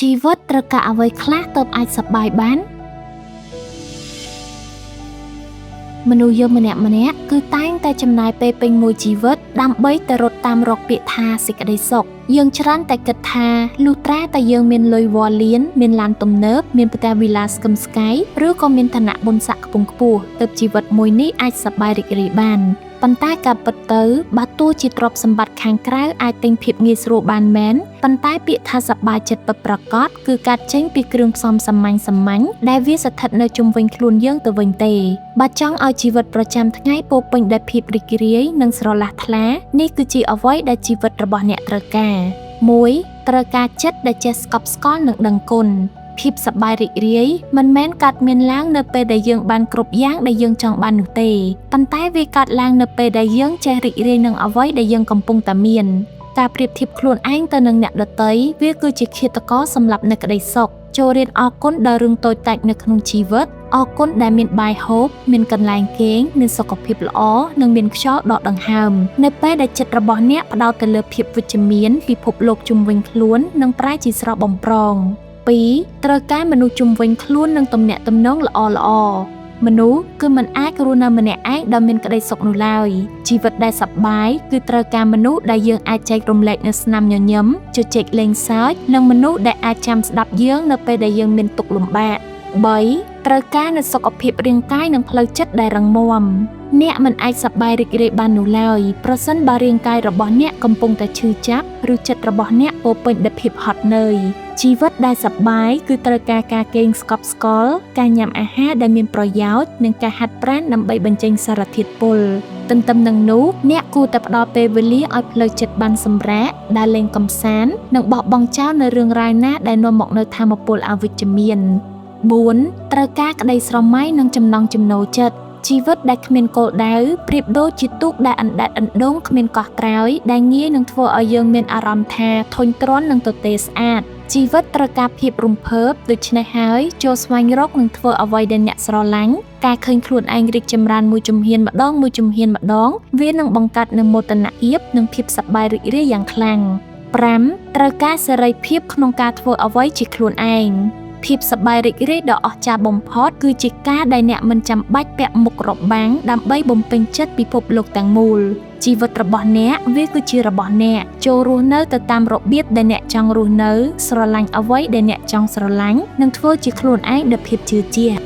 ជីវិតត្រូវការអ្វីខ្លះទើបអាចសប្បាយបានមនុស្សយើងម្នាក់គឺតែងតែចំណាយពេលពេញមួយជីវិតដើម្បីទៅរត់តាមរកពាក្យថាសេចក្តីសុខយើងច្រើនតែគិតថាលុះត្រាតែយើងមានលុយវ៉ាលៀនមានឡានទំនើបមានផ្ទះវិឡាស្កឹមស្កៃឬក៏មានឋានៈបុណ្យស័ក្តិខ្ពង់ខ្ពស់ទើបជីវិតមួយនេះអាចសប្បាយរីករាយបានប៉ុន្តែការពិតទៅបើទោះជាទ្រព្យសម្បត្តិខាងក្រៅអាចទិញភាពងាយស្រួលបានមែនប៉ុន្តែពាក្យថាសប្បាយចិត្តពិតប្រាកដគឺកើតចេញពីគ្រឿងផ្សំសាមញ្ញដែលវាស្ថិតនៅជុំវិញខ្លួនយើងទៅវិញទេបើចង់ឲ្យជីវិតប្រចាំថ្ងៃពោរពេញដោយភាពរីករាយនិងស្រឡះថ្លានេះគឺជាអ្វីដែលជីវិតរបស់អ្នកត្រូវការ 1. ត្រូវការចិត្តដែលចេះស្កប់ស្កល់និងដឹងគុណភាពសប្បាយរីករាយមិនមែនកើតមានឡើងនៅពេលដែលយើងបានគ្រប់យ៉ាងដែលយើងចង់បាននោះទេប៉ុន្តែវាកើតឡើងនៅពេលដែលយើងចេះរីករាយនឹងអ្វីដែលយើងកំពុងតែមានការប្រៀបធៀបខ្លួនឯងទៅនឹងអ្នកដទៃវាគឺជាឃាតករសម្រាប់នូវក្តីសុខចូលរៀនអរគុណដល់រឿងតូចតាចនៅក្នុងជីវិតអរគុណដែលមានបាយហូបមានកន្លែងគេងមានសុខភាពល្អនិងមានខ្យល់ដកដង្ហើមនៅពេលដែលចិត្តរបស់អ្នកផ្ដោតទៅលើភាពវិជ្ជមានពិភពលោកជុំវិញខ្លួននឹងប្រែជាស្រស់បំព្រង 2. ត្រូវការមនុស្សជុំវិញខ្លួននិងទំនាក់ទំនងល្អមនុស្សគឺមិនអាចរស់នៅម្នាក់ឯងដោយមានក្តីសុខនោះឡើយជីវិតដែលសប្បាយគឺត្រូវការមនុស្សដែលយើងអាចចែករំលែកនូវស្នាមញញឹមជជែកលេងសើចនិងមនុស្សដែលអាចចាំស្ដាប់យើងនៅពេលដែលយើងមានទុក្ខលំបាក 3. ត្រូវការនូវសុខភាពរាងកាយនិងផ្លូវចិត្តដែលរឹងមាំអ្នកមិនអាចសប្បាយរីករាយបាននោះឡើយប្រសិនបើរាងកាយរបស់អ្នកកំពុងតែឈឺចាប់ឬចិត្តរបស់អ្នកពោរពេញដោយភាពហត់នឿយជីវិតដែលសប្បាយគឺត្រូវការការគេងស្កប់ស្កល់ការញ៉ាំអាហារដែលមានប្រយោជន៍និងការហាត់ប្រាណដើម្បីបញ្ចេញសារធាតុពុលទន្ទឹមនឹងនោះអ្នកគួរតែផ្ដល់ពេលវេលាឲ្យផ្លូវចិត្តបានសម្រាកដើរលេងកម្សាន្តនិងបោះបង់ចោលនៅរឿងរ៉ាវណាដែលនាំមកនូវថាមពលអវិជ្ជមាន 4. ត្រូវការក្តីស្រមៃនិងចំណង់ចំណូលចិត្តជីវិតដែលគ្មានគោលដៅប្រៀបដូចជាទូកដែលអណ្ដែតអណ្ដូងគ្មានកោះក្រោយដែលងាយនឹងធ្វើឲ្យយើងមានអារម្មណ៍ថាធុញទ្រាន់និងទទេស្អាតជីវិតត្រូវការភាពរំភើបដូច្នេះហើយចូលស្វែងរកនិងធ្វើអ្វីដែលអ្នកស្រឡាញ់ការឃើញខ្លួនឯងរីកចម្រើនមួយជំហានម្ដងវានឹងបង្កើតនូវមោទនភាពនិងភាពសប្បាយរីករាយយ៉ាងខ្លាំង 5. ត្រូវការសេរីភាពក្នុងការធ្វើអ្វីជាខ្លួនឯងភាពសប្បាយរីករាយដ៏អស្ចារ្យបំផុតគឺជាការដែលអ្នកមិនចាំបាច់ពាក់មុខរបាំងដើម្បីបំពេញចិត្តពិភពលោកទាំងមូលជីវិតរបស់អ្នកវាគឺជារបស់អ្នកចូលរស់នៅទៅតាមរបៀបដែលអ្នកចង់រស់នៅស្រឡាញ់អ្វីដែលអ្នកចង់ស្រឡាញ់និងធ្វើជាខ្លួនឯងដោយភាពជឿជាក់